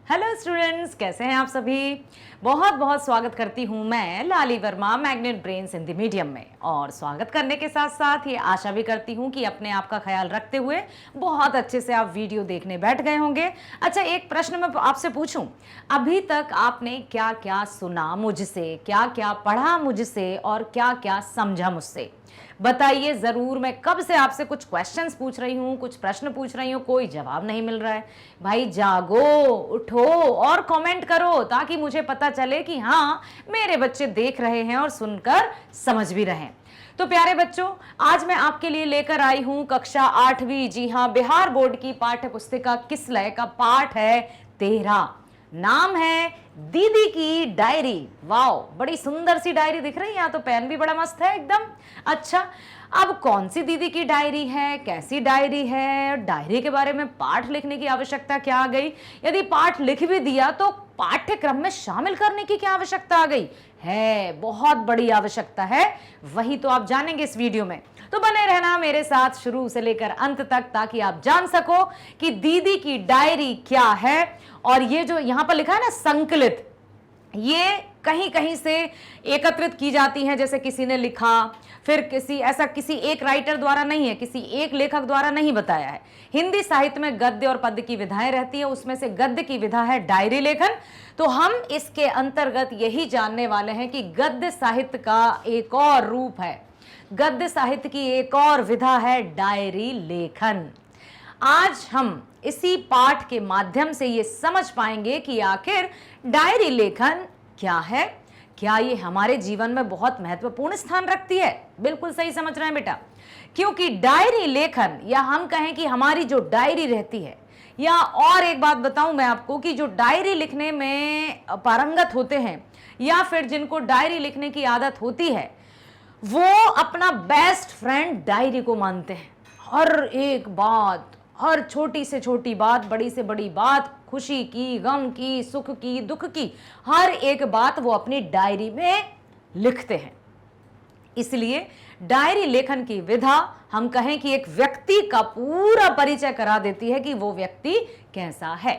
Hello students, कैसे हैं आप सभी। बहुत बहुत स्वागत करती हूं मैं Lali Verma Magnet Brains Hindi medium में। और स्वागत करने के साथ साथ ये आशा भी करती हूं कि अपने आप का ख्याल रखते हुए बहुत अच्छे से आप वीडियो देखने बैठ गए होंगे। अच्छा, एक प्रश्न मैं आपसे पूछूं, अभी तक आपने क्या क्या सुना मुझसे, क्या क्या पढ़ा मुझसे और क्या क्या समझा मुझसे, बताइए ज़रूर। मैं कब से आपसे कुछ क्वेश्चंस पूछ रही हूँ, कुछ प्रश्न पूछ रही हूँ, कोई जवाब नहीं मिल रहा है। भाई जागो, उठो और कमेंट करो ताकि मुझे पता चले कि हाँ, मेरे बच्चे देख रहे हैं और सुनकर समझ भी रहे हैं। तो प्यारे बच्चों, आज मैं आपके लिए लेकर आई हूँ कक्षा 8वीं, जी हाँ, बिहार बोर्ड की पाठ्य पुस्तिका किसलय का पाठ है 13। नाम है दीदी की डायरी। वाओ, बड़ी सुंदर सी डायरी दिख रही है, यहाँ तो पेन भी बड़ा मस्त है एकदम। अच्छा, अब कौन सी दीदी की डायरी है, कैसी डायरी है, डायरी के बारे में पाठ लिखने की आवश्यकता क्या आ गई, यदि पाठ लिख भी दिया तो पाठ्यक्रम में शामिल करने की क्या आवश्यकता आ गई है। बहुत बड़ी आवश्यकता है, वही तो आप जानेंगे इस वीडियो में। तो बने रहना मेरे साथ शुरू से लेकर अंत तक ताकि आप जान सको कि दीदी की डायरी क्या है। और ये जो यहां पर लिखा है ना संकलित, ये कहीं कहीं से एकत्रित की जाती हैं, जैसे किसी ने लिखा, फिर किसी एक राइटर द्वारा नहीं है, किसी एक लेखक द्वारा नहीं बताया है। हिंदी साहित्य में गद्य और पद्य की विधाएं रहती है, उसमें से गद्य की विधा है डायरी लेखन। तो हम इसके अंतर्गत यही जानने वाले हैं कि गद्य साहित्य का एक और रूप है, गद्य साहित्य की एक और विधा है डायरी लेखन। आज हम इसी पाठ के माध्यम से ये समझ पाएंगे कि आखिर डायरी लेखन क्या है, क्या ये हमारे जीवन में बहुत महत्वपूर्ण स्थान रखती है। बिल्कुल सही समझ रहे हैं बेटा, क्योंकि डायरी लेखन, या हम कहें कि हमारी जो डायरी रहती है, या और एक बात बताऊं मैं आपको कि जो डायरी लिखने में पारंगत होते हैं या फिर जिनको डायरी लिखने की आदत होती है, वो अपना बेस्ट फ्रेंड डायरी को मानते हैं। हर एक बात, हर छोटी से छोटी बात, बड़ी से बड़ी बात, खुशी की, गम की, सुख की, दुख की, हर एक बात वो अपनी डायरी में लिखते हैं। इसलिए डायरी लेखन की विधा, हम कहें कि एक व्यक्ति का पूरा परिचय करा देती है कि वो व्यक्ति कैसा है।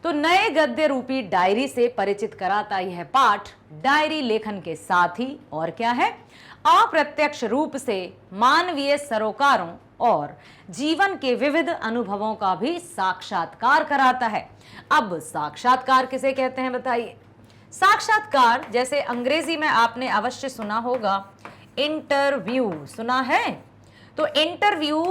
तो नए गद्य रूपी डायरी से परिचित कराता यह पाठ डायरी लेखन के साथ ही और क्या है, अप्रत्यक्ष रूप से मानवीय सरोकारों और जीवन के विविध अनुभवों का भी साक्षात्कार कराता है। अब साक्षात्कार किसे कहते हैं बताइए। साक्षात्कार, जैसे अंग्रेजी में आपने अवश्य सुना होगा इंटरव्यू, सुना है, तो इंटरव्यू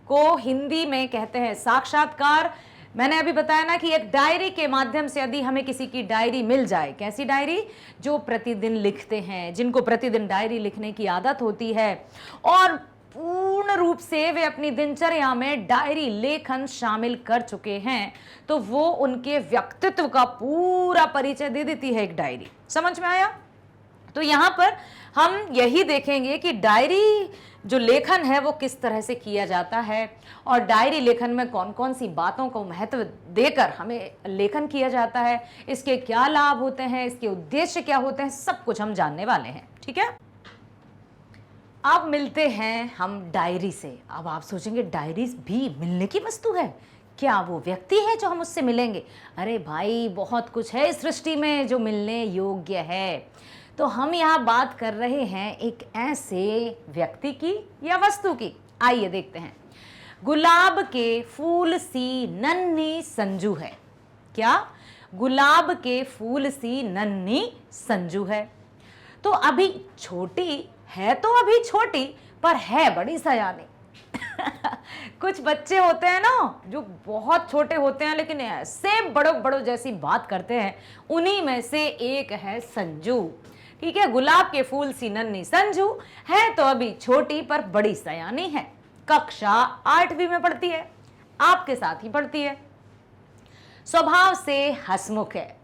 को हिंदी में कहते हैं साक्षात्कार। मैंने अभी बताया ना कि एक डायरी के माध्यम से यदि हमें किसी की डायरी मिल जाए, कैसी डायरी, जो प्रतिदिन लिखते हैं, जिनको प्रतिदिन डायरी लिखने की आदत होती है और पूर्ण रूप से वे अपनी दिनचर्या में डायरी लेखन शामिल कर चुके हैं, तो वो उनके व्यक्तित्व का पूरा परिचय दे देती है एक डायरी। समझ में आया। तो यहाँ पर हम यही देखेंगे कि डायरी जो लेखन है वो किस तरह से किया जाता है और डायरी लेखन में कौन कौन सी बातों को महत्व देकर हमें लेखन किया जाता है, इसके क्या लाभ होते हैं, इसके उद्देश्य क्या होते हैं, सब कुछ हम जानने वाले हैं। ठीक है, अब मिलते हैं हम डायरी से। अब आप सोचेंगे डायरी भी मिलने की वस्तु है क्या, वो व्यक्ति है जो हम उससे मिलेंगे। अरे भाई, बहुत कुछ है इस सृष्टि में जो मिलने योग्य है। तो हम यहाँ बात कर रहे हैं एक ऐसे व्यक्ति की या वस्तु की। आइए देखते हैं। गुलाब के फूल सी नन्ही संजू है। क्या? गुलाब के फूल सी नन्ही संजू है। तो अभी छोटी है, तो अभी छोटी, पर है बड़ी सयानी। कुछ बच्चे होते हैं ना जो बहुत छोटे होते हैं लेकिन ऐसे बड़ों बड़ों जैसी बात करते हैं, उन्हीं में से एक है संजू। ठीक है, गुलाब के फूल सी नन्ही संजू है, तो अभी छोटी पर बड़ी सयानी है। कक्षा 8वीं में पढ़ती है, आपके साथ ही पढ़ती है। स्वभाव से हंसमुख है।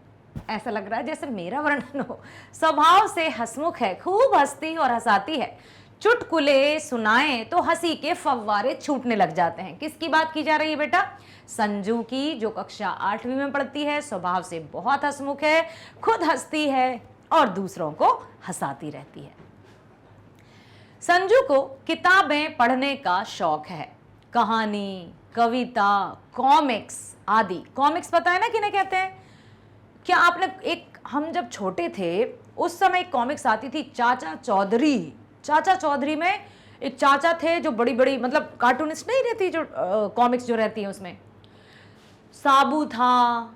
ऐसा लग रहा है जैसे मेरा वर्णन हो। स्वभाव से हंसमुख है, खूब हंसती और हंसाती है। चुटकुले सुनाएं तो हंसी के फव्वारे छूटने लग जाते हैं। किसकी बात की जा रही है बेटा? संजू की, जो कक्षा 8वीं में पढ़ती है, स्वभाव से बहुत हंसमुख है, खुद हंसती है और दूसरों को हंसाती रहती है। संजू को किताबें पढ़ने का शौक है। कहानी, कविता, कॉमिक्स आदि। कॉमिक्स पता है ना किन्हें कहते हैं? क्या आपने हम जब छोटे थे उस समय एक कॉमिक्स आती थी चाचा चौधरी। चाचा चौधरी में एक चाचा थे जो बड़ी बड़ी मतलब कार्टूनिस्ट नहीं रहती जो कॉमिक्स जो रहती है उसमें, साबू था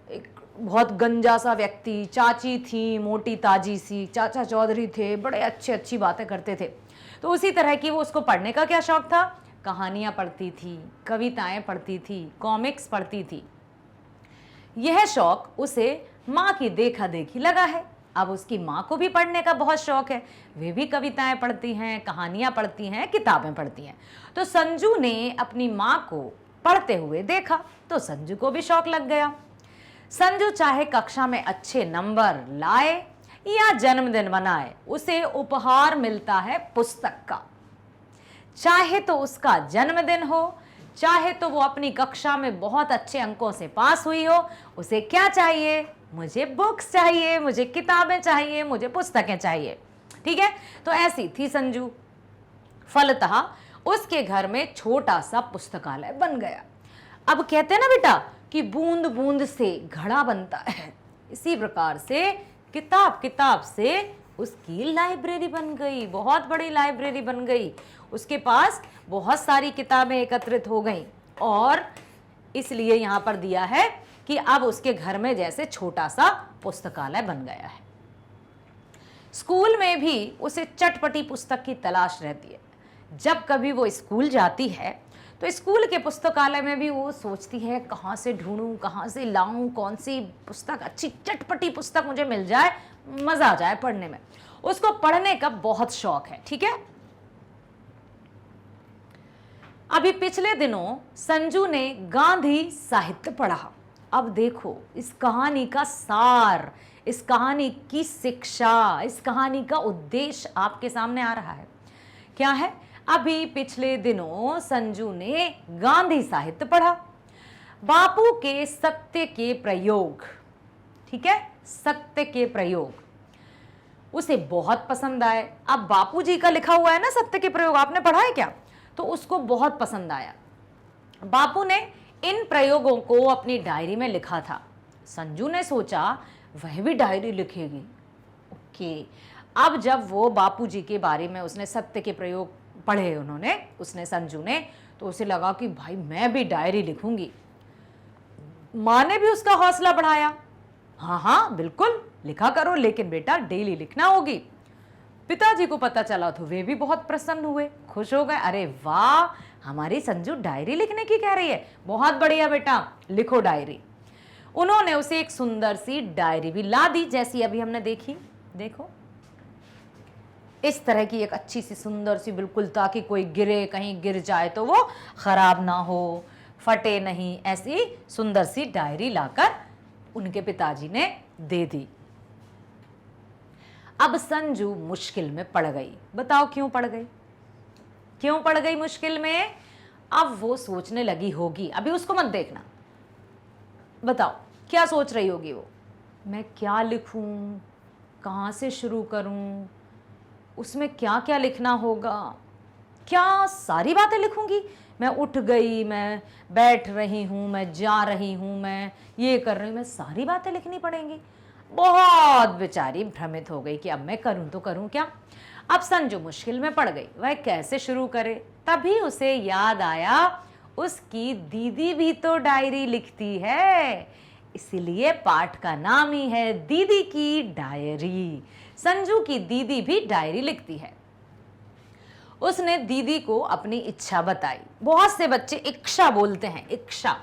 एक बहुत गंजा सा व्यक्ति, चाची थी मोटी ताजी सी, चाचा चौधरी थे बड़े अच्छी बातें करते थे। तो उसी तरह की वो उसको पढ़ने का क्या शौक था, कहानियां पढ़ती थी, कविताएं पढ़ती थी, कॉमिक्स पढ़ती थी। यह शौक उसे माँ की देखा देखी लगा है। अब उसकी माँ को भी पढ़ने का बहुत शौक है, वे भी कविताएं पढ़ती हैं, कहानियां पढ़ती हैं, किताबें पढ़ती हैं। तो संजू ने अपनी माँ को पढ़ते हुए देखा तो संजू को भी शौक लग गया। संजू चाहे कक्षा में अच्छे नंबर लाए या जन्मदिन मनाए, उसे उपहार मिलता है पुस्तक का। चाहे तो उसका जन्मदिन हो, चाहे तो वो अपनी कक्षा में बहुत अच्छे अंकों से पास हुई हो, उसे क्या चाहिए, मुझे बुक्स चाहिए, मुझे किताबें चाहिए, मुझे पुस्तकें चाहिए। ठीक है, तो ऐसी थी संजू। फलतः उसके घर में छोटा सा पुस्तकालय बन गया। अब कहते हैं ना बेटा कि बूंद बूंद से घड़ा बनता है, इसी प्रकार से किताब किताब से उसकी लाइब्रेरी बन गई, बहुत बड़ी लाइब्रेरी बन गई। उसके पास बहुत सारी किताबें एकत्रित हो गईं और इसलिए यहाँ पर दिया है कि अब उसके घर में जैसे छोटा सा पुस्तकालय बन गया है। स्कूल में भी उसे चटपटी पुस्तक की तलाश रहती है। जब कभी वो स्कूल जाती है तो स्कूल के पुस्तकालय में भी वो सोचती है कहाँ से ढूंढूं, कहाँ से लाऊं, कौन सी पुस्तक अच्छी चटपटी पुस्तक मुझे मिल जाए, मजा आ जाए पढ़ने में। उसको पढ़ने का बहुत शौक है। ठीक है, अभी पिछले दिनों संजू ने गांधी साहित्य पढ़ा। अब देखो इस कहानी का सार, इस कहानी की शिक्षा, इस कहानी का उद्देश्य आपके सामने आ रहा है। क्या है, अभी पिछले दिनों संजू ने गांधी साहित्य पढ़ा। बापू के सत्य के प्रयोग, ठीक है, सत्य के प्रयोग उसे बहुत पसंद आए। अब बापू जी का लिखा हुआ है ना सत्य के प्रयोग, आपने पढ़ा है क्या, तो उसको बहुत पसंद आया। बापू ने इन प्रयोगों को अपनी डायरी में लिखा था। संजू ने सोचा वह भी डायरी लिखेगी। ओके, अब जब वो बापू जी के बारे में उसने सत्य के प्रयोग पढ़े उसने संजू ने, तो उसे लगा कि भाई मैं भी डायरी लिखूंगी। माँ ने भी उसका हौसला बढ़ाया, हाँ हाँ बिल्कुल लिखा करो, लेकिन बेटा डेली लिखना होगी। पिताजी को पता चला तो वे भी बहुत प्रसन्न हुए, खुश हो गए। अरे वाह, हमारी संजू डायरी लिखने की कह रही है, बहुत बढ़िया बेटा लिखो डायरी। उन्होंने उसे एक सुंदर सी डायरी भी ला दी, जैसी अभी हमने देखी। देखो इस तरह की एक अच्छी सी सुंदर सी, बिल्कुल ताकि कोई गिरे, कहीं गिर जाए तो वो खराब ना हो, फटे नहीं, ऐसी सुंदर सी डायरी लाकर उनके पिताजी ने दे दी। अब संजू मुश्किल में पड़ गई। बताओ क्यों पड़ गई, क्यों पड़ गई मुश्किल में? अब वो सोचने लगी होगी, अभी उसको मत देखना, बताओ क्या सोच रही होगी वो, मैं क्या लिखूं, कहाँ से शुरू करूं, उसमें क्या क्या लिखना होगा, क्या सारी बातें लिखूंगी? मैं उठ गई, मैं बैठ रही हूँ, मैं जा रही हूँ, मैं ये कर रही हूँ, मैं सारी बातें लिखनी पड़ेंगी। बहुत बेचारी भ्रमित हो गई कि अब मैं करूँ तो करूँ क्या। अब संजू मुश्किल में पड़ गई, वह कैसे शुरू करे। तभी उसे याद आया उसकी दीदी भी तो डायरी लिखती है, इसीलिए पाठ का नाम ही है दीदी की डायरी। संजू की दीदी भी डायरी लिखती है। उसने दीदी को अपनी इच्छा बताई। बहुत से बच्चे इच्छा बोलते हैं, इच्छा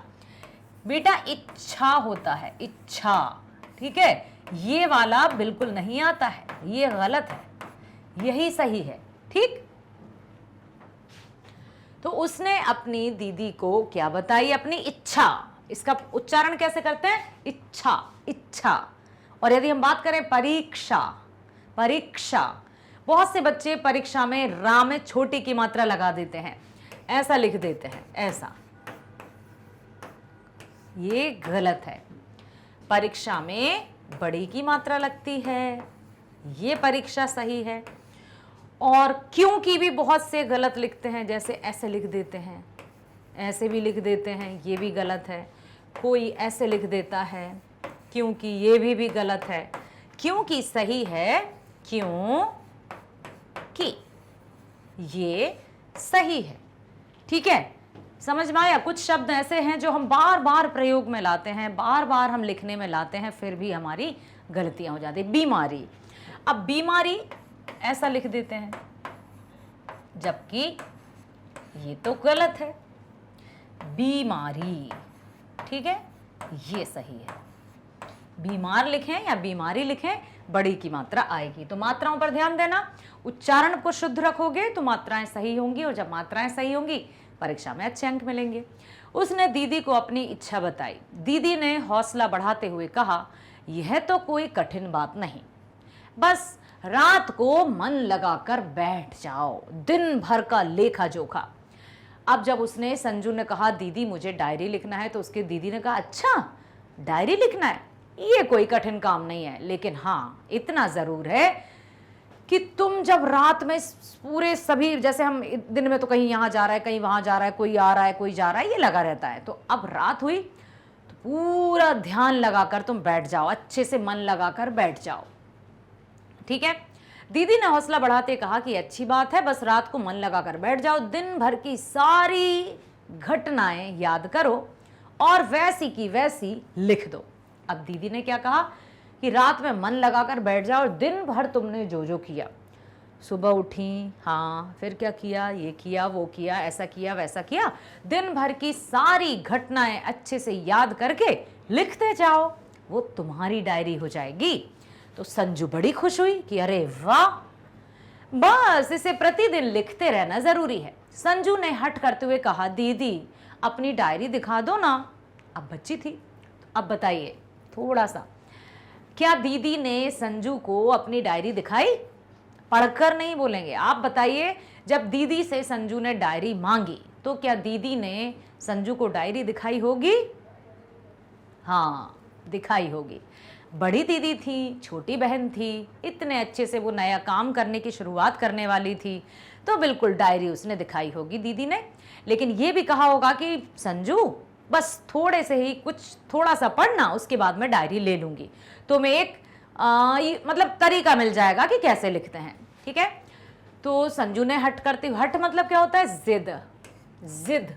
बेटा इच्छा होता है, इच्छा, ठीक है, ये वाला बिल्कुल नहीं आता है, ये गलत है, यही सही है। ठीक, तो उसने अपनी दीदी को क्या बताई, अपनी इच्छा। इसका उच्चारण कैसे करते हैं, इच्छा, इच्छा। और यदि हम बात करें परीक्षा, परीक्षा, बहुत से बच्चे परीक्षा में रा में छोटी की मात्रा लगा देते हैं, ऐसा लिख देते हैं, ऐसा, ये गलत है। परीक्षा में बड़ी की मात्रा लगती है, ये परीक्षा सही है। और क्यों की भी बहुत से गलत लिखते हैं, जैसे ऐसे लिख देते हैं, ऐसे भी लिख देते हैं, ये भी गलत है। कोई ऐसे लिख देता है क्योंकि ये भी गलत है। क्योंकि सही है क्योंकि ये सही है। ठीक है, समझ में आया? कुछ शब्द ऐसे हैं जो हम बार बार प्रयोग में लाते हैं, बार बार हम लिखने में लाते हैं, फिर भी हमारी गलतियां हो जाती। बीमारी, अब बीमारी ऐसा लिख देते हैं, जबकि ये तो गलत है। बीमारी, ठीक है, ये सही है। बीमार लिखें या बीमारी लिखें, बड़ी की मात्रा आएगी। तो मात्राओं पर ध्यान देना, उच्चारण को शुद्ध रखोगे तो मात्राएं सही होंगी, और जब मात्राएं सही होंगी परीक्षा में अच्छे अंक मिलेंगे। उसने दीदी को अपनी इच्छा बताई। दीदी ने हौसला बढ़ाते हुए कहा, यह तो कोई कठिन बात नहीं, बस रात को मन लगाकर बैठ जाओ, दिन भर का लेखा जोखा। अब जब उसने, संजू ने कहा दीदी मुझे डायरी लिखना है, तो उसके दीदी ने कहा अच्छा डायरी लिखना है, ये कोई कठिन काम नहीं है, लेकिन हाँ इतना जरूर है कि तुम जब रात में पूरे सभी, जैसे हम दिन में तो कहीं यहाँ जा रहा है, कहीं वहां जा रहा है, कोई आ रहा है, कोई जा रहा है, ये लगा रहता है, तो अब रात हुई तो पूरा ध्यान लगाकर तुम बैठ जाओ, अच्छे से मन लगाकर बैठ जाओ। ठीक है, दीदी ने हौसला बढ़ाते कहा कि अच्छी बात है, बस रात को मन लगाकर बैठ जाओ, दिन भर की सारी घटनाएं याद करो और वैसी की वैसी लिख दो। अब दीदी ने क्या कहा कि रात में मन लगाकर बैठ जाओ और दिन भर तुमने जो जो किया, सुबह उठी, हाँ फिर क्या किया, ये किया, वो किया, ऐसा किया, वैसा किया, दिन भर की सारी घटनाएं अच्छे से याद करके लिखते जाओ, वो तुम्हारी डायरी हो जाएगी। तो संजू बड़ी खुश हुई कि अरे वाह, बस इसे प्रतिदिन लिखते रहना जरूरी है। संजू ने हट करते हुए कहा, दीदी अपनी डायरी दिखा दो ना। अब बच्ची थी, तो अब बताइए थोड़ा सा, क्या दीदी ने संजू को अपनी डायरी दिखाई? पढ़कर नहीं बोलेंगे, आप बताइए, जब दीदी से संजू ने डायरी मांगी तो क्या दीदी ने संजू को डायरी दिखाई होगी? हाँ दिखाई होगी। बड़ी दीदी थी, छोटी बहन थी, इतने अच्छे से वो नया काम करने की शुरुआत करने वाली थी, तो बिल्कुल डायरी उसने दिखाई होगी दीदी ने। लेकिन ये भी कहा होगा कि संजू बस थोड़े से ही कुछ थोड़ा सा पढ़ना, उसके बाद मैं डायरी ले लूंगी, तो मैं एक मतलब तरीका मिल जाएगा कि कैसे लिखते हैं। ठीक है, तो संजू ने हट करते हुए, हट मतलब क्या होता है? जिद, जिद।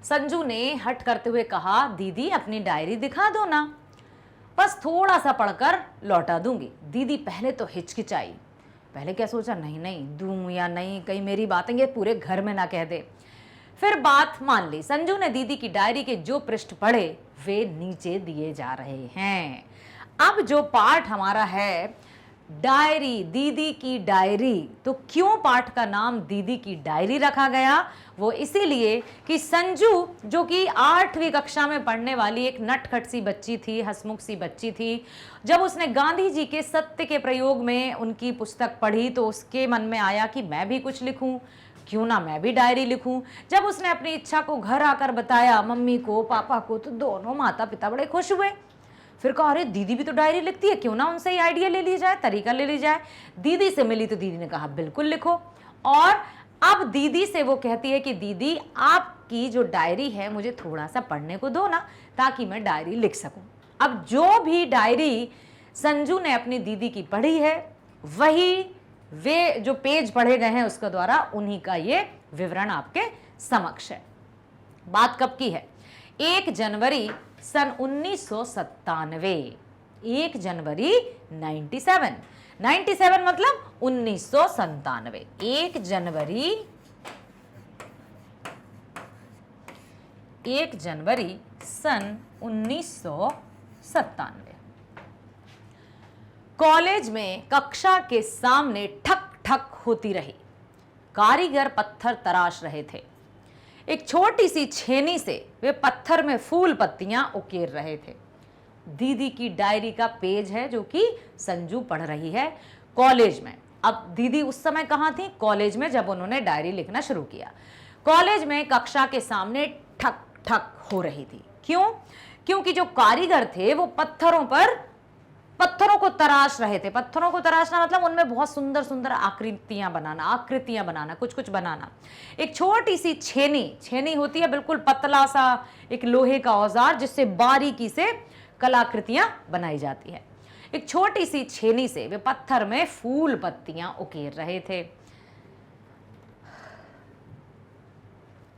संजू ने हट करते हुए कहा, दीदी अपनी डायरी दिखा दो ना, बस थोड़ा सा पढ़कर लौटा दूंगी। दीदी पहले तो हिचकिचाई, पहले क्या सोचा, नहीं नहीं दूं या नहीं, कहीं मेरी बातें ये पूरे घर में ना कह दे। फिर बात मान ली। संजू ने दीदी की डायरी के जो पृष्ठ पढ़े वे नीचे दिए जा रहे हैं। अब जो पाठ हमारा है डायरी, दीदी की डायरी, तो क्यों पाठ का नाम दीदी की डायरी रखा गया? वो इसीलिए कि संजू जो कि 8वीं कक्षा में पढ़ने वाली एक नटखट सी बच्ची थी, हंसमुख सी बच्ची थी, जब उसने गांधी जी के सत्य के प्रयोग में उनकी पुस्तक पढ़ी तो उसके मन में आया कि मैं भी कुछ लिखूं, क्यों ना मैं भी डायरी लिखूं। जब उसने अपनी इच्छा को घर आकर बताया मम्मी को, पापा को, तो दोनों माता पिता बड़े खुश हुए। फिर कहा, अरे दीदी भी तो डायरी लिखती है, क्यों ना उनसे ही आइडिया ले ली जाए, तरीका ले ली जाए। दीदी से मिली तो दीदी ने कहा बिल्कुल लिखो। और अब दीदी से वो कहती है कि दीदी आपकी जो डायरी है मुझे थोड़ा सा पढ़ने को दो ना, ताकि मैं डायरी लिख सकूं। अब जो भी डायरी संजू ने अपनी दीदी की पढ़ी है, वही वे जो पेज पढ़े गए हैं उसके द्वारा उन्हीं का ये विवरण आपके समक्ष है। बात कब की है? 1 जनवरी सन 1997, 1 जनवरी 97 मतलब 1997, 1 जनवरी सन 1997। कॉलेज में कक्षा के सामने ठक ठक होती रही। कारीगर पत्थर तराश रहे थे। एक छोटी सी छेनी से वे पत्थर में फूल पत्तियां उकेर रहे थे। दीदी की डायरी का पेज है जो कि संजू पढ़ रही है कॉलेज में। अब दीदी उस समय कहाँ थी? कॉलेज में, जब उन्होंने डायरी लिखना शुरू किया। कॉलेज में कक्षा के सामने ठक ठक हो रही थी। क्यों? क्योंकि जो कारीगर थे वो पत्थरों पर पत्थरों को तराश रहे थे। पत्थरों को तराशना मतलब उनमें बहुत सुंदर सुंदर आकृतियां बनाना, कुछ कुछ बनाना। एक छोटी सी छेनी होती है, बिल्कुल पतला सा एक लोहे का औजार, जिससे बारीकी से कलाकृतियां बनाई जाती है। एक छोटी सी छेनी से वे पत्थर में फूल पत्तियां उकेर रहे थे।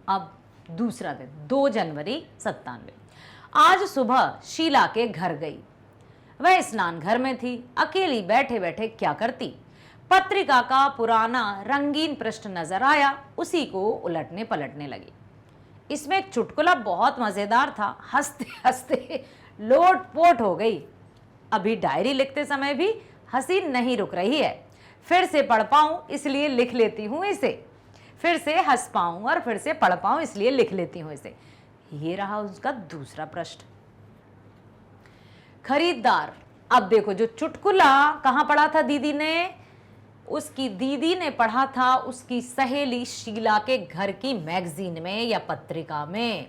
अब दूसरा दिन 2 जनवरी 97। आज सुबह शीला के घर गई। वह स्नान घर में थी। अकेली बैठे बैठे क्या करती। पत्रिका का पुराना रंगीन पृष्ठ नजर आया, उसी को उलटने पलटने लगी। इसमें एक चुटकुला बहुत मजेदार था। हंसते हंसते लोटपोट हो गई। अभी डायरी लिखते समय भी हंसी नहीं रुक रही है। फिर से पढ़ पाऊं इसलिए लिख लेती हूं इसे, फिर से हंस पाऊं और फिर से पढ़ पाऊं इसलिए लिख लेती हूं इसे। ये रहा उसका दूसरा पृष्ठ। खरीदार। अब देखो, जो चुटकुला कहां पढ़ा था दीदी ने, उसकी दीदी ने पढ़ा था उसकी सहेली शीला के घर की मैगजीन में या पत्रिका में।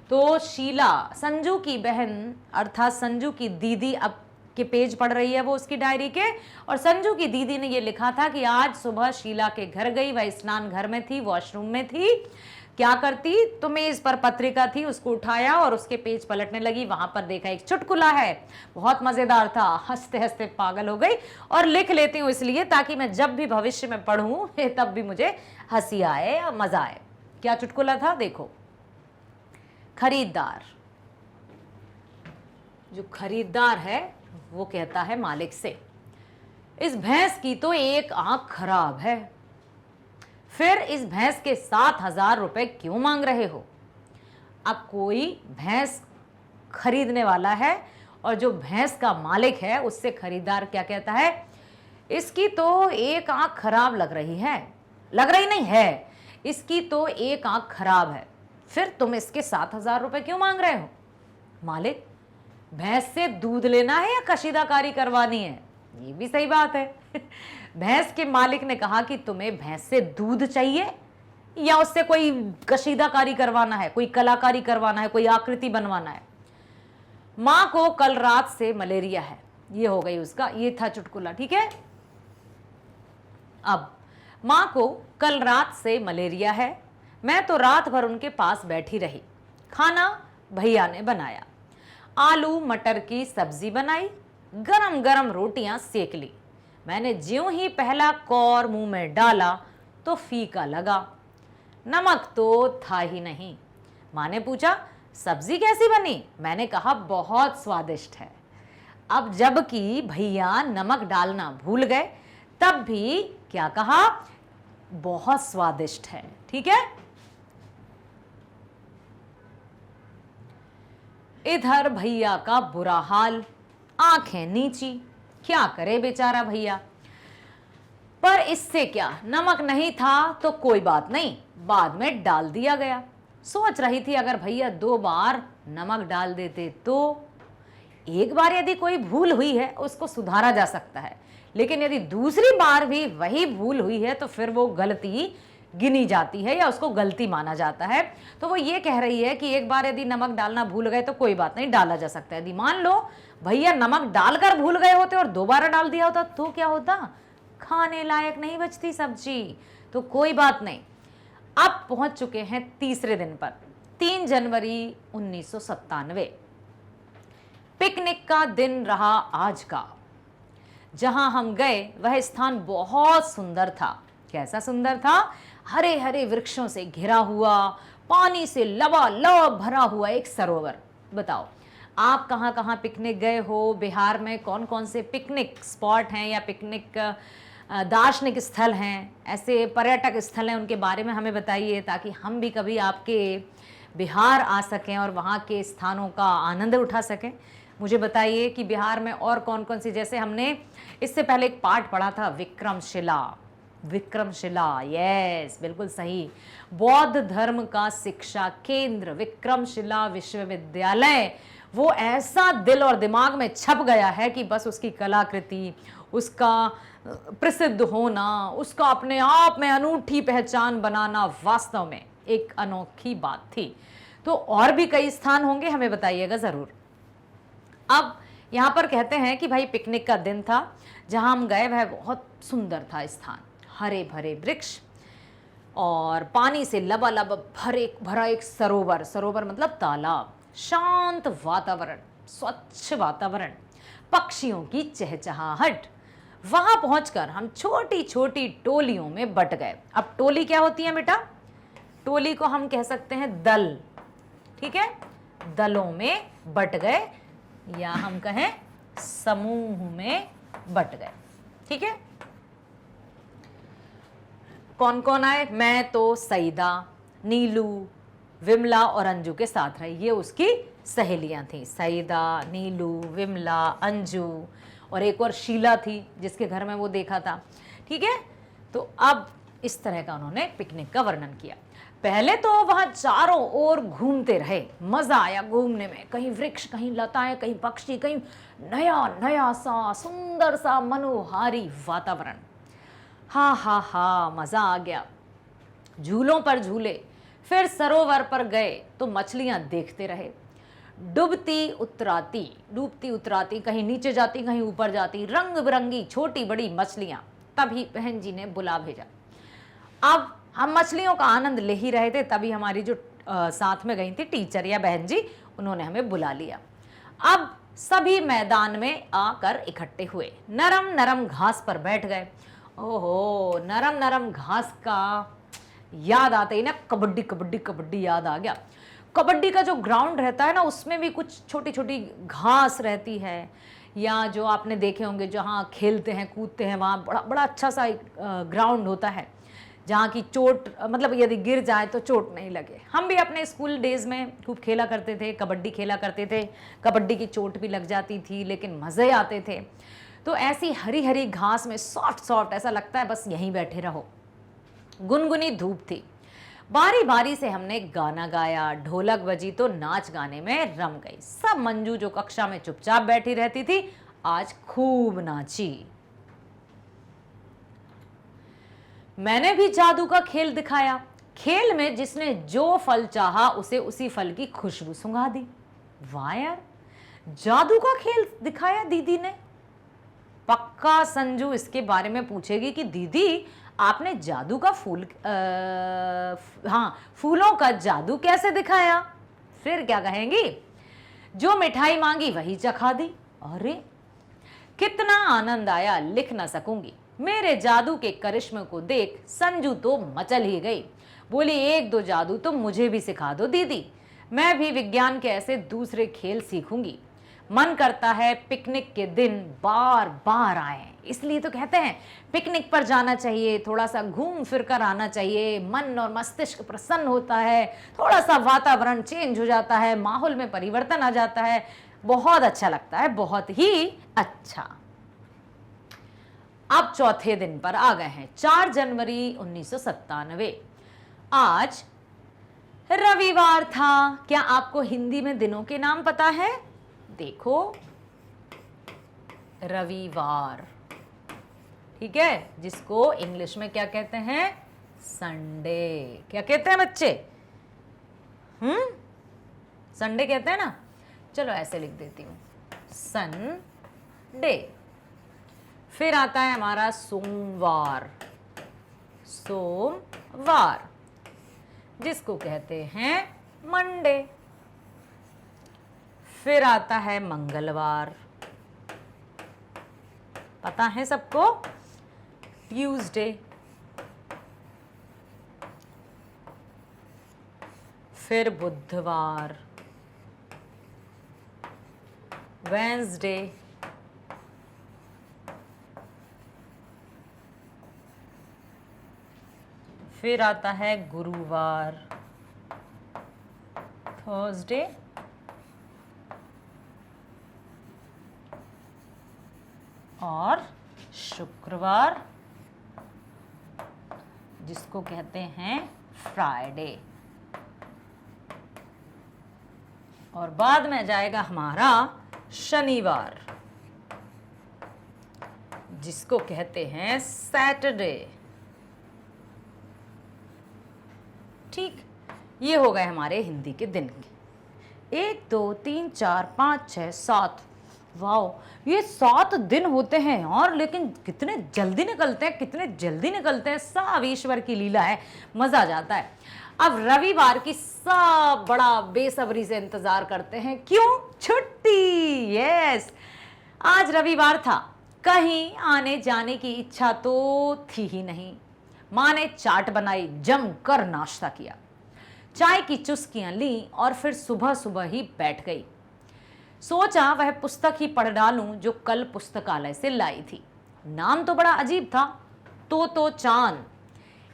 तो शीला, संजू की बहन अर्थात संजू की दीदी, अब के पेज पढ़ रही है वो उसकी डायरी के, और संजू की दीदी ने ये लिखा था कि आज सुबह शीला के घर गई। वह स्नान घर में थी, वॉशरूम में थी। क्या करती, तो मेज पर पत्रिका थी, उसको उठाया और उसके पेज पलटने लगी। वहां पर देखा एक चुटकुला है, बहुत मजेदार था। हंसते हंसते पागल हो गई और लिख लेती हूँ इसलिए ताकि मैं जब भी भविष्य में पढ़ूं तब भी मुझे हंसी आए या मजा आए। क्या चुटकुला था देखो। खरीदार, जो खरीदार है वो कहता है मालिक से, इस भैंस की तो एक आंख खराब है, फिर इस भैंस के 7,000 रुपए क्यों मांग रहे हो। अब कोई भैंस खरीदने वाला है और जो भैंस का मालिक है उससे खरीदार क्या कहता है, इसकी तो एक आंख खराब लग रही है, लग रही नहीं है, इसकी तो एक आंख खराब है, फिर तुम इसके 7,000 रुपए क्यों मांग रहे हो। मालिक, भैंस से दूध लेना है या कशीदाकारी करवानी है। ये भी सही बात है। भैंस के मालिक ने कहा कि तुम्हें भैंस से दूध चाहिए या उससे कोई कशीदाकारी करवाना है, कोई कलाकारी करवाना है, कोई आकृति बनवाना है। मां को कल रात से मलेरिया है। ये हो गई उसका, ये था चुटकुला, ठीक है। अब मां को कल रात से मलेरिया है, मैं तो रात भर उनके पास बैठी रही। खाना भैया ने बनाया, आलू मटर की सब्जी बनाई, गरम गरम रोटियां सेक ली। मैंने ज्यों ही पहला कौर मुंह में डाला तो फीका लगा, नमक तो था ही नहीं। माँ ने पूछा, सब्जी कैसी बनी। मैंने कहा, बहुत स्वादिष्ट है। अब जबकि भैया नमक डालना भूल गए, तब भी क्या कहा, बहुत स्वादिष्ट है, ठीक है। इधर भैया का बुरा हाल, आंखें नीची, क्या करे बेचारा भैया। पर इससे क्या, नमक नहीं था तो कोई बात नहीं, बाद में डाल दिया गया। सोच रही थी अगर भैया 2 बार नमक डाल देते तो। एक बार यदि कोई भूल हुई है उसको सुधारा जा सकता है, लेकिन यदि दूसरी बार भी वही भूल हुई है तो फिर वो गलती गिनी जाती है या उसको गलती माना जाता है। तो वो ये कह रही है कि एक बार यदि नमक डालना भूल गए तो कोई बात नहीं, डाला जा सकता है। यदि मान लो भैया नमक डालकर भूल गए होते और दोबारा डाल दिया होता तो क्या होता, खाने लायक नहीं बचती सब्जी। तो कोई बात नहीं। अब पहुंच चुके हैं तीसरे दिन पर, 3 जनवरी 1997। पिकनिक का दिन रहा आज का। जहां हम गए वह स्थान बहुत सुंदर था। कैसा सुंदर था, हरे हरे वृक्षों से घिरा हुआ, पानी से लबालब भरा हुआ एक सरोवर। बताओ आप कहाँ कहाँ पिकनिक गए हो, बिहार में कौन कौन से पिकनिक स्पॉट हैं या पिकनिक दार्शनिक स्थल हैं, ऐसे पर्यटक स्थल हैं, उनके बारे में हमें बताइए ताकि हम भी कभी आपके बिहार आ सकें और वहाँ के स्थानों का आनंद उठा सकें। मुझे बताइए कि बिहार में और कौन कौन सी, जैसे हमने इससे पहले एक पाठ पढ़ा था विक्रमशिला। विक्रमशिला, यस बिल्कुल सही, बौद्ध धर्म का शिक्षा केंद्र विक्रमशिला विश्वविद्यालय। वो ऐसा दिल और दिमाग में छप गया है कि बस उसकी कलाकृति, उसका प्रसिद्ध होना, उसका अपने आप में अनूठी पहचान बनाना वास्तव में एक अनोखी बात थी। तो और भी कई स्थान होंगे, हमें बताइएगा जरूर। अब यहाँ पर कहते हैं कि भाई पिकनिक का दिन था, जहाँ हम गए वह बहुत सुंदर था स्थान, हरे भरे वृक्ष और पानी से लबालब भरा एक सरोवर, सरोवर मतलब तालाब, शांत वातावरण, स्वच्छ वातावरण, पक्षियों की चहचहाहट। वहां पहुंचकर हम छोटी छोटी टोलियों में बट गए। अब टोली क्या होती है बेटा? टोली को हम कह सकते हैं दल, ठीक है, दलों में बट गए या हम कहें समूह में बट गए, ठीक है। कौन कौन आए? मैं तो सईदा, नीलू, विमला और अंजू के साथ रही। ये उसकी सहेलियां थी, सईदा, नीलू, विमला, अंजू और एक और शीला थी जिसके घर में वो देखा था, ठीक है। तो अब इस तरह का उन्होंने पिकनिक का वर्णन किया। पहले तो वहां चारों ओर घूमते रहे, मजा आया घूमने में, कहीं वृक्ष, कहीं लताएं, कहीं पक्षी, कहीं नया नया सा सुंदर सा मनोहारी वातावरण। हा हा हा, मजा आ गया। झूलों पर झूले, फिर सरोवर पर गए तो मछलियां देखते रहे, डूबती उतराती, कहीं नीचे जाती कहीं ऊपर जाती, रंग बिरंगी छोटी बड़ी मछलियां। तभी बहन जी ने बुला भेजा। अब हम मछलियों का आनंद ले ही रहे थे, तभी हमारी जो साथ में गई थी टीचर या बहन जी, उन्होंने हमें बुला लिया। अब सभी मैदान में आकर इकट्ठे हुए, नरम नरम घास पर बैठ गए। ओहो, नरम नरम घास का याद आते ही ना कबड्डी कबड्डी कबड्डी याद आ गया। कबड्डी का जो ग्राउंड रहता है ना, उसमें भी कुछ छोटी छोटी घास रहती है, या जो आपने देखे होंगे जहाँ खेलते हैं कूदते हैं, वहाँ बड़ा बड़ा अच्छा सा एक ग्राउंड होता है जहाँ की चोट, मतलब यदि गिर जाए तो चोट नहीं लगे। हम भी अपने स्कूल डेज में खूब खेला करते थे, कबड्डी खेला करते थे। कबड्डी की चोट भी लग जाती थी लेकिन मज़े आते थे। तो ऐसी हरी हरी घास में सॉफ्ट सॉफ्ट, ऐसा लगता है बस यहीं बैठे रहो। गुनगुनी धूप थी, बारी बारी से हमने गाना गाया, ढोलक बजी तो नाच गाने में रम गई। सब मंजू जो कक्षा में चुपचाप बैठी रहती थी, आज खूब नाची। मैंने भी जादू का खेल दिखाया। खेल में जिसने जो फल चाहा उसे उसी फल की खुशबू सुंघा दी। वाह यार, जादू का खेल दिखाया दीदी ने। पक्का संजू इसके बारे में पूछेगी कि दीदी आपने जादू का फूलों का जादू कैसे दिखाया? फिर क्या कहेंगी? जो मिठाई मांगी वही चखा दी। अरे कितना आनंद आया, लिख ना सकूंगी। मेरे जादू के करिश्मे को देख संजू तो मचल ही गई। बोली, एक दो जादू तो मुझे भी सिखा दो दीदी, मैं भी विज्ञान के ऐसे दूसरे खेल सीखूंगी। मन करता है पिकनिक के दिन बार बार आए, इसलिए तो कहते हैं पिकनिक पर जाना चाहिए, थोड़ा सा घूम फिर कर आना चाहिए, मन और मस्तिष्क प्रसन्न होता है, थोड़ा सा वातावरण चेंज हो जाता है, माहौल में परिवर्तन आ जाता है, बहुत अच्छा लगता है, बहुत ही अच्छा। अब चौथे दिन पर आ गए हैं, 4 जनवरी 1997। आज रविवार था। क्या आपको हिंदी में दिनों के नाम पता है? देखो, रविवार, ठीक है, जिसको इंग्लिश में क्या कहते हैं? संडे। क्या कहते हैं बच्चे? संडे कहते हैं ना? चलो ऐसे लिख देती हूं, संडे। फिर आता है हमारा सोमवार, सोमवार, जिसको कहते हैं मंडे। फिर आता है मंगलवार, पता है सबको? ट्यूसडे। फिर बुधवार, वेंसडे। फिर आता है गुरुवार, थर्सडे। और शुक्रवार, जिसको कहते हैं फ्राइडे। और बाद में जाएगा हमारा शनिवार, जिसको कहते हैं सैटरडे। ठीक, ये हो गए हमारे हिंदी के दिन। 1 2 3 4 5 6 7, वाह, ये 7 दिन होते हैं यार, लेकिन कितने जल्दी निकलते हैं, कितने जल्दी निकलते हैं। सब ईश्वर की लीला है, मजा आ जाता है। अब रविवार की सब बड़ा बेसब्री से इंतजार करते हैं, क्यों? छुट्टी। यस, आज रविवार था, कहीं आने जाने की इच्छा तो थी ही नहीं। माँ ने चाट बनाई, जमकर नाश्ता किया, चाय की चुस्कियां ली और फिर सुबह सुबह ही बैठ गई। सोचा वह पुस्तक ही पढ़ डालूं जो कल पुस्तकालय से लाई थी। नाम तो बड़ा अजीब था, तोतो चान।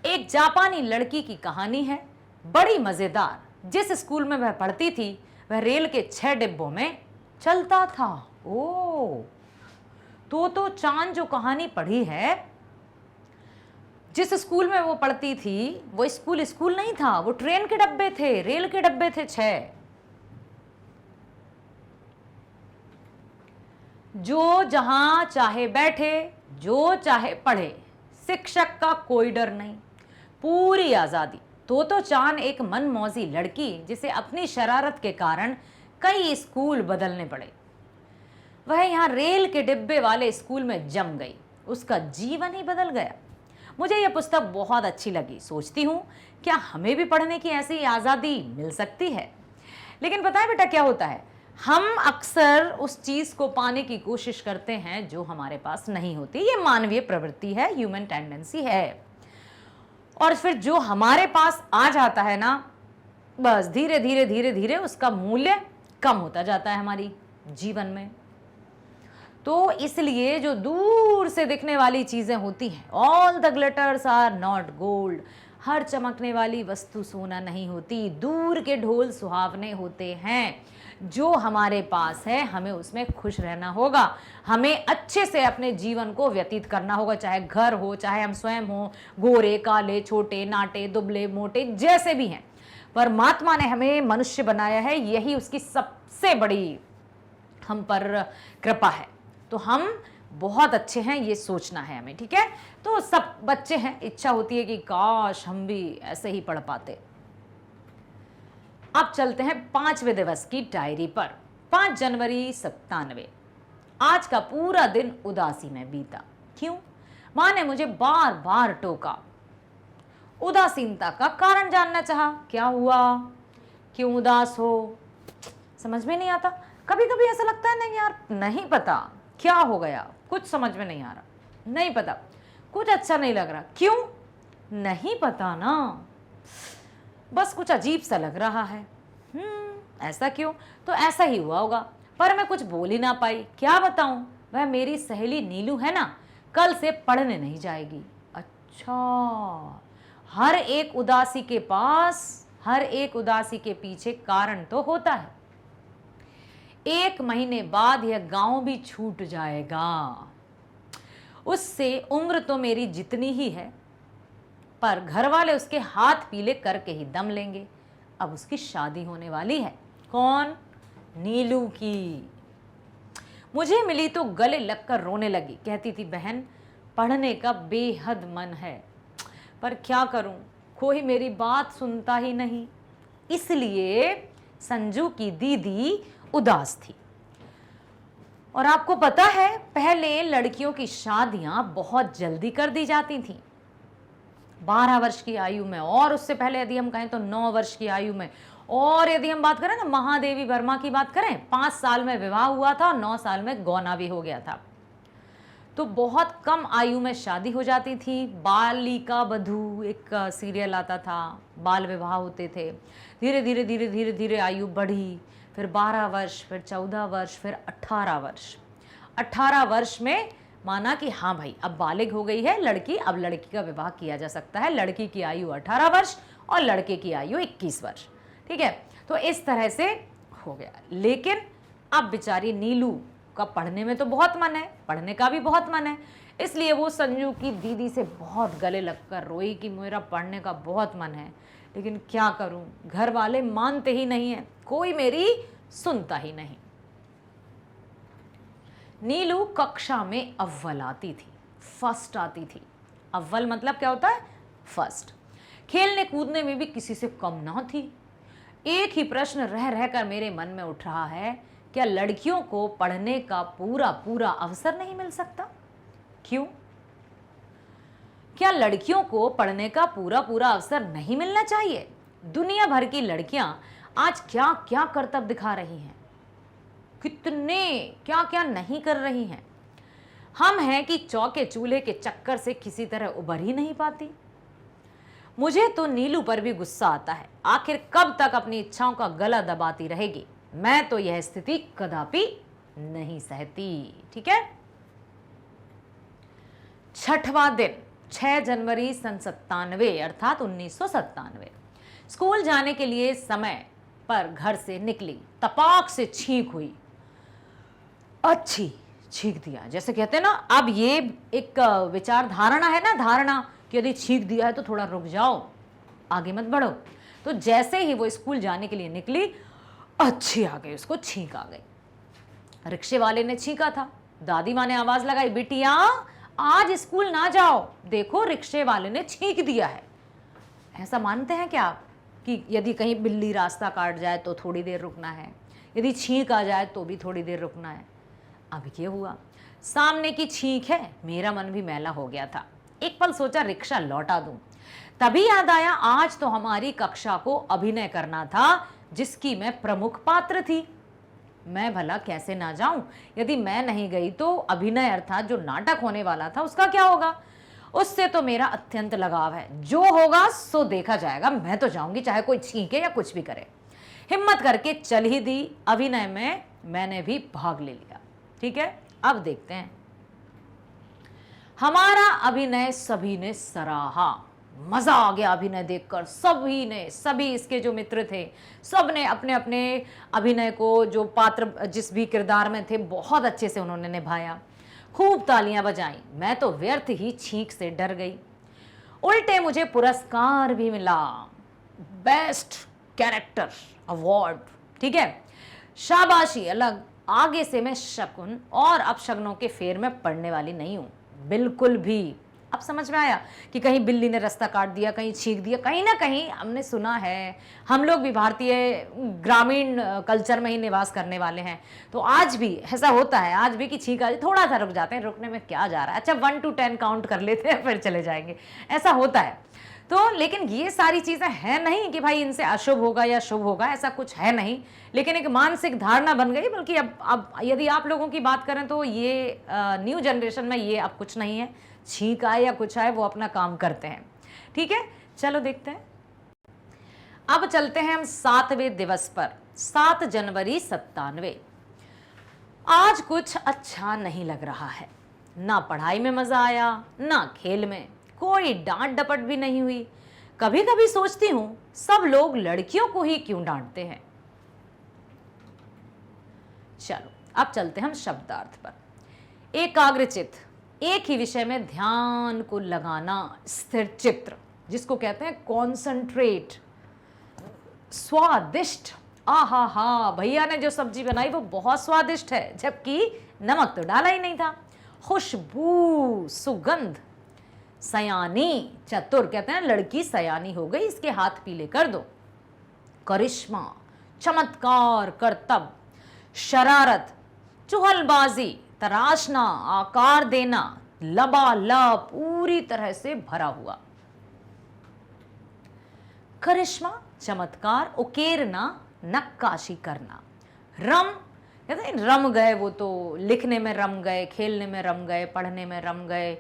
एक जापानी लड़की की कहानी है, बड़ी मजेदार। जिस स्कूल में वह पढ़ती थी वह रेल के 6 डिब्बों में चलता था। ओ, तोतो चान जो कहानी पढ़ी है, जिस स्कूल में वो पढ़ती थी वो स्कूल नहीं था, वो ट्रेन के डब्बे थे, रेल के डब्बे थे 6। जो जहां चाहे बैठे, जो चाहे पढ़े, शिक्षक का कोई डर नहीं, पूरी आजादी। तोतो चान एक मनमौजी लड़की जिसे अपनी शरारत के कारण कई स्कूल बदलने पड़े। वह यहाँ रेल के डिब्बे वाले स्कूल में जम गई, उसका जीवन ही बदल गया। मुझे यह पुस्तक बहुत अच्छी लगी। सोचती हूँ क्या हमें भी पढ़ने की ऐसी आज़ादी मिल सकती है। लेकिन पता है बेटा क्या होता है, हम अक्सर उस चीज़ को पाने की कोशिश करते हैं जो हमारे पास नहीं होती। ये मानवीय प्रवृत्ति है, ह्यूमन टेंडेंसी है। और फिर जो हमारे पास आ जाता है ना, बस धीरे धीरे धीरे धीरे उसका मूल्य कम होता जाता है हमारी जीवन में। तो इसलिए जो दूर से दिखने वाली चीज़ें होती हैं, all the glitters are not gold, हर चमकने वाली वस्तु सोना नहीं होती, दूर के ढोल सुहावने होते हैं। जो हमारे पास है हमें उसमें खुश रहना होगा, हमें अच्छे से अपने जीवन को व्यतीत करना होगा, चाहे घर हो, चाहे हम स्वयं हो, गोरे काले, छोटे नाटे, दुबले मोटे, जैसे भी हैं। परमात्मा ने हमें मनुष्य बनाया है, यही उसकी सबसे बड़ी हम पर कृपा है। तो हम बहुत अच्छे हैं, ये सोचना है हमें, ठीक है। तो सब बच्चे हैं, इच्छा होती है कि काश हम भी ऐसे ही पढ़ पाते। अब चलते हैं 5वें दिवस की डायरी पर। 5 जनवरी 97। आज का पूरा दिन उदासी में बीता। क्यों? माँ ने मुझे बार बार टोका। उदासीनता का कारण जानना चाहा, क्या हुआ, क्यों उदास हो, समझ में नहीं आता। कभी कभी ऐसा लगता है नहीं यार, नहीं पता क्या हो गया, कुछ समझ में नहीं आ रहा, नहीं पता, कुछ अच्छा नहीं लग रहा। क्यों? नहीं पता ना, बस कुछ अजीब सा लग रहा है। ऐसा क्यों? तो ऐसा ही हुआ होगा, पर मैं कुछ बोल ही ना पाई। क्या बताऊं, वह मेरी सहेली नीलू है ना, कल से पढ़ने नहीं जाएगी। अच्छा, हर एक उदासी के पास, हर एक उदासी के पीछे कारण तो होता है। 1 महीने बाद यह गांव भी छूट जाएगा। उससे उम्र तो मेरी जितनी ही है, पर घर वाले उसके हाथ पीले करके ही दम लेंगे। अब उसकी शादी होने वाली है। कौन? नीलू की। मुझे मिली तो गले लगकर रोने लगी। कहती थी बहन, पढ़ने का बेहद मन है, पर क्या करूं, कोई मेरी बात सुनता ही नहीं। इसलिए संजू की दीदी उदास थी। और आपको पता है, पहले लड़कियों की शादियां बहुत जल्दी कर दी जाती थीं, 12 वर्ष की आयु में, और उससे पहले यदि हम कहें तो 9 वर्ष की आयु में। और यदि हम बात करें ना महादेवी वर्मा की बात करें, 5 साल में विवाह हुआ था, 9 साल में गौना भी हो गया था। तो बहुत कम आयु में शादी हो जाती थी। बालिका वधू एक सीरियल आता था, बाल विवाह होते थे। धीरे धीरे धीरे धीरे धीरे आयु बढ़ी, फिर 12 वर्ष, फिर 14 वर्ष, फिर 18 वर्ष। 18 वर्ष में माना कि हाँ भाई अब बालिग हो गई है लड़की, अब लड़की का विवाह किया जा सकता है। लड़की की आयु 18 वर्ष और लड़के की आयु 21 वर्ष, ठीक है। तो इस तरह से हो गया। लेकिन अब बेचारी नीलू का पढ़ने में तो बहुत मन है, पढ़ने का भी बहुत मन है, इसलिए वो संजू की दीदी से बहुत गले लगकर रोई कि मेरा पढ़ने का बहुत मन है, लेकिन क्या करूं, घर वाले मानते ही नहीं है, कोई मेरी सुनता ही नहीं। नीलू कक्षा में अव्वल आती थी, फर्स्ट आती थी। अव्वल मतलब क्या होता है? फर्स्ट। खेलने कूदने में भी किसी से कम ना थी। एक ही प्रश्न रह रहकर मेरे मन में उठ रहा है क्या लड़कियों को पढ़ने का पूरा पूरा अवसर नहीं मिल सकता? क्यों? क्या लड़कियों को पढ़ने का पूरा पूरा अवसर नहीं मिलना चाहिए? दुनिया भर की लड़कियां आज क्या क्या करतब दिखा रही हैं, कितने क्या क्या नहीं कर रही हैं। हम हैं कि चौके चूल्हे के चक्कर से किसी तरह उबर ही नहीं पाती। मुझे तो नीलू पर भी गुस्सा आता है, आखिर कब तक अपनी इच्छाओं का गला दबाती रहेगी। मैं तो यह स्थिति कदापि नहीं सहती। ठीक है। 6वां दिन 6 जनवरी सन 97 अर्थात 1997। स्कूल जाने के लिए समय पर घर से निकली, तपाक से छींक हुई। अच्छी छींक दिया, जैसे कहते हैं ना, अब ये एक विचार धारणा है ना, धारणा कि यदि छींक दिया है तो थोड़ा रुक जाओ, आगे मत बढ़ो। तो जैसे ही वो स्कूल जाने के लिए निकली, अच्छी आ गई, उसको छींक आ गई। रिक्शे वाले ने छींका था, दादी माँ ने आवाज लगाई, बिटिया आज स्कूल ना जाओ, देखो रिक्शे वाले ने छींक दिया है। ऐसा मानते हैं क्या आप कि यदि कहीं बिल्ली रास्ता काट जाए तो थोड़ी देर रुकना है, यदि छींक आ जाए तो भी थोड़ी देर रुकना है? अब ये हुआ, सामने की छींक है, मेरा मन भी मैला हो गया था। एक पल सोचा रिक्शा लौटा दूं, तभी याद आया आज तो हमारी कक्षा को अभिनय करना था जिसकी मैं प्रमुख पात्र थी। मैं भला कैसे ना जाऊं? यदि मैं नहीं गई तो अभिनय अर्थात जो नाटक होने वाला था उसका क्या होगा? उससे तो मेरा अत्यंत लगाव है, जो होगा सो देखा जाएगा, मैं तो जाऊंगी चाहे कोई छींके या कुछ भी करे। हिम्मत करके चल ही दी। अभिनय में मैंने भी भाग ले लिया। ठीक है, अब देखते हैं। हमारा अभिनय सभी ने सराहा, मजा आ गया अभिनय देखकर। सभी ने, सभी इसके जो मित्र थे, सब ने अपने अपने अभिनय को, जो पात्र जिस भी किरदार में थे, बहुत अच्छे से उन्होंने निभाया। खूब तालियां बजाई। मैं तो व्यर्थ ही छींक से डर गई। उल्टे मुझे पुरस्कार भी मिला, बेस्ट कैरेक्टर अवार्ड। ठीक है, शाबाशी अलग। आगे से मैं शकुन और अपशगनों के फेर में पड़ने वाली नहीं हूं, बिल्कुल भी। अब समझ में आया कि कहीं बिल्ली ने रास्ता काट दिया, कहीं छींक दिया, कहीं ना कहीं हमने सुना है, हम लोग भी भारतीय ग्रामीण कल्चर में ही निवास करने वाले हैं, तो आज भी ऐसा होता है, आज भी कि छींक आ जाए, थोड़ा सा रुक जाते हैं, रुकने में क्या जा रहा है, अच्छा 1 to 10 काउंट कर लेते हैं फिर चले जाएंगे, ऐसा होता है। तो लेकिन ये सारी चीज़ें हैं नहीं कि भाई इनसे अशुभ होगा या शुभ होगा, ऐसा कुछ है नहीं, लेकिन एक मानसिक धारणा बन गई। बल्कि अब यदि आप लोगों की बात करें तो ये न्यू जनरेशन में ये अब कुछ नहीं है, छींक आए या कुछ आए वो अपना काम करते हैं। ठीक है, चलो देखते हैं। अब चलते हैं हम 7वें दिवस पर, 7 जनवरी 97। आज कुछ अच्छा नहीं लग रहा है, ना पढ़ाई में मजा आया ना खेल में, कोई डांट डपट भी नहीं हुई। कभी कभी सोचती हूं सब लोग लड़कियों को ही क्यों डांटते हैं। चलो अब चलते हम शब्दार्थ पर। एकाग्रचित्त, एक ही विषय में ध्यान को लगाना, स्थिर चित्र जिसको कहते हैं कॉन्सेंट्रेट। स्वादिष्ट, आहा हा, भैया ने जो सब्जी बनाई वो बहुत स्वादिष्ट है, जबकि नमक तो डाला ही नहीं था। खुशबू, सुगंध। सयानी, चतुर, कहते हैं लड़की सयानी हो गई, इसके हाथ पीले कर दो। करिश्मा, चमत्कार, करतब। शरारत, चुहलबाजी, तराशना, आकार देना, लबालब, पूरी तरह से भरा हुआ। करिश्मा, चमत्कार, उकेरना, नक्काशी करना। रम, कहते हैं रम गए, वो तो लिखने में रम गए, खेलने में रम गए, पढ़ने में रम गए,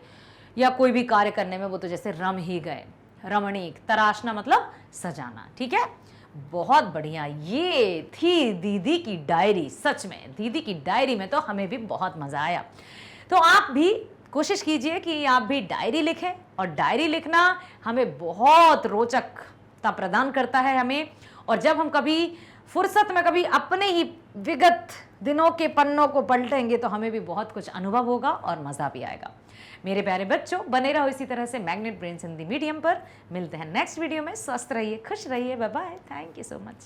या कोई भी कार्य करने में वो तो जैसे रम ही गए। रमणीक, तराशना मतलब सजाना। ठीक है, बहुत बढ़िया। ये थी दीदी की डायरी। सच में दीदी की डायरी में तो हमें भी बहुत मजा आया। तो आप भी कोशिश कीजिए कि आप भी डायरी लिखें, और डायरी लिखना हमें बहुत रोचकता प्रदान करता है हमें। और जब हम कभी फुर्सत में कभी अपने ही विगत दिनों के पन्नों को पलटेंगे तो हमें भी बहुत कुछ अनुभव होगा और मज़ा भी आएगा। मेरे प्यारे बच्चों, बने रहो इसी तरह से मैग्नेट ब्रेन्स हिंदी मीडियम पर। मिलते हैं नेक्स्ट वीडियो में। स्वस्थ रहिए, खुश रहिए, bye bye, thank you so much.